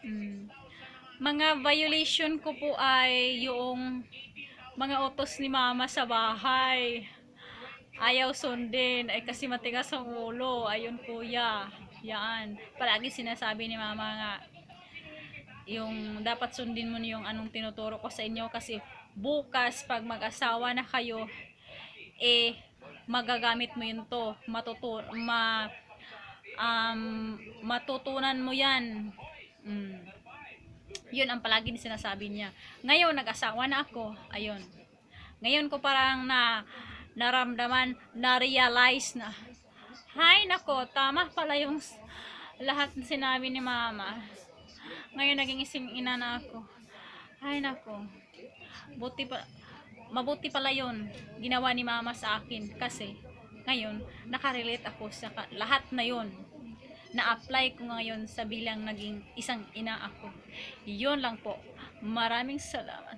Mm. Mga violation ko po ay yung mga utos ni mama sa bahay. Ayaw sundin ay kasi matigas ang ulo. Ayun kuya. Yan. Palagi sinasabi ni mama nga yung dapat sundin mo yung anong tinuturo ko sa inyo kasi bukas pag mag-asawa na kayo magagamit mo yun to matutunan mo yan. mm. Yun ang palagi sinasabi niya. Ngayon nag-asawa na ako, ayun, ngayon ko parang naramdaman, na-realize na hay nako, tama pala yung lahat ng sinabi ni mama. Ngayon naging isang ina na ako. Hay nako, buti pa, mabuti pala yon ginawa ni mama sa akin kasi ngayon nakarelate ako sa lahat na yon, na-apply ko ngayon sa bilang naging isang ina ako. Yun lang po, maraming salamat.